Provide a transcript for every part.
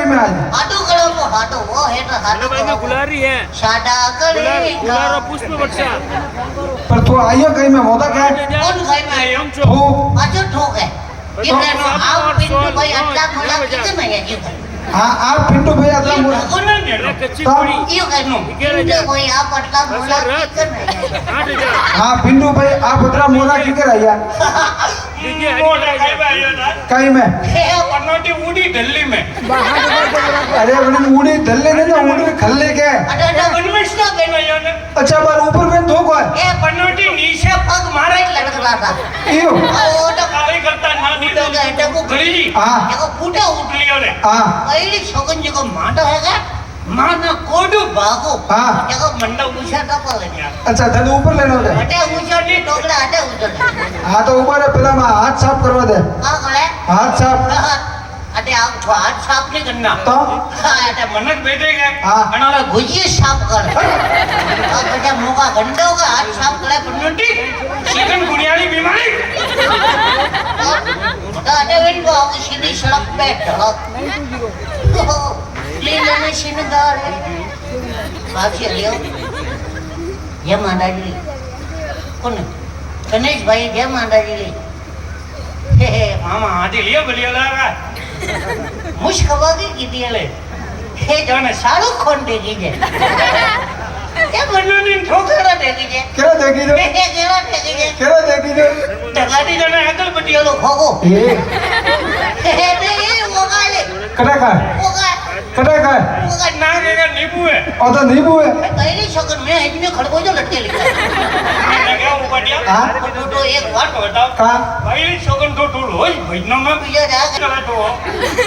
कहीं में आज हाटो करो तो हाटो वो है तो हाटो में गुलारी है साडा करे गुलारो पुष्प वर्षा पर तू आइयो कहीं में होता क्या है कौन खाई में आयो तू पाछो ठोक है ये कहनो आप पिंटू भाई अट्ला मोला कितने में है जी हाँ आप पिंटू भैया तो कौन है कच्ची तो- पड़ी यो कहनो पिंटू भाई आप अट्ला मोला कितने में है 8000 हाँ पिंटू भाई आप उतरा मोरा की कर आइया लीजिए कहीं में हे पन्नोटी उड़ी दिल्ली में अरे उड़ी उड़ी धल्ले नहीं ना उड़ी खल्ले के अरे बनमिष्टा कहनो यो ने अच्छा बार ऊपर में धो को है ए पन्नोटी नीचे पग मारा ही लटक रहा था इयो वो तो काली करता ना दी फूटो गए तो वो गड़ी हाँ देखो फूटा उठ लियो ने हाँ पहली शोकन जो को माटो है का माना कोडू भागो हाँ देखो मंडा ऊंचा टपा ले यार अच्छा धन ऊपर लेना होता है हटे ऊंचा नहीं टोकरा हटे ऊंचा हाँ तो ऊपर है पहला मैं हाथ साफ करवा दे का करे हाथ साफ हटे आप हाथ साफ नहीं करना तो हटे मनक बैठे गए हाँ अनाला गुजिए साफ कर अब बेटा मुका गंडो का हाथ साफ करे पन्नोटी चिकन गुनियाली बीमारी तो हटे वेन को आगे सीधी सड़क पे ढक लीला शिनगार बाकी लियो ये मांडाजी कौन गणेश भाई जय मांडाजी हे मामा आदि लियो बलियो लगा मुश खवागी की दिए ले हे जाने शाहरुख खान देखी जे ये बनोनी ठोकरा देखी जे केरा देखी जो हे केरा देखी जे केरा देखी जो टगाटी जाने अकल पटियो लो खोगो ये हे ये वो गाले कटा का वो गा कटा का वो गा ना के नींबू है और तो नींबू है पहली शगन में इतने खड़बोजो लटके लिखा लगा उपटिया हाँ तो एक बात बताओ का पहली शोकन तो टूल होई भइनो में पिया जा चला तो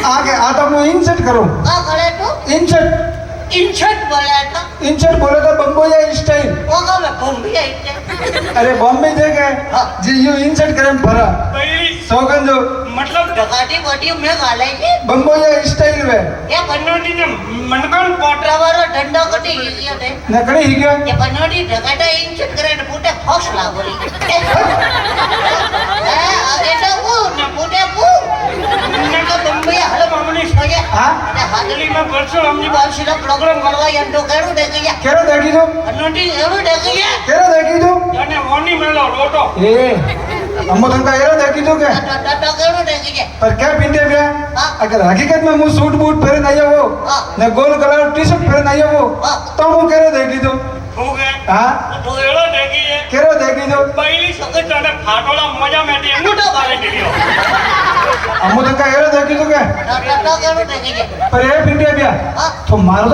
आगे आता मैं इंसर्ट करूं का करे तो इंसर्ट इंशट बोला था इंसर्ट बोले तो बम्बोया स्टाइल वो का मैं बॉम्बे आइते अरे बॉम्बे जगह हाँ। जी यू इंसर्ट करें भरा पहली सौगन जो मतलब डकाटी बटी में गाले जी बम्बोया स्टाइल में ये बनोटी ने मनकान पोटरा वाला डंडा कटी गया थे नकड़ी ही गया ये बनोटी डकाटा इंशट करे ने पुटे फॉक्स लागोली आगे तो वो ने पुटे वो ने तो बम्बे हल मामनी सोया हाँ अरे हादली में परसों हमनी बात से प्रोग्राम करवा या तो केड़ो देख गया केरा देखी जो बनोटी एड़ो देख गया केरा देखी जो यानी ओनी मेलो रोटो ए अम्मो तंका एरा देखी जो क्या तो केड़ो देख गया पर क्या पिंडे गया हाँ। अगर हकीकत में मुंह सूट बूट पहरे नहीं है वो हाँ। न गोल कलर टी शर्ट पहरे नहीं है वो हाँ। तो वो केरा देखी जो हो गए हाँ तो एड़ो देखी है केरा देखी जो पहली शोकन जाने फाटोला मजा में दी मोटा बाले दियो अम्मो तंका एरा देखी जो क्या तो केड़ो देख गया पर ये पिंडे गया हाँ। तो मारो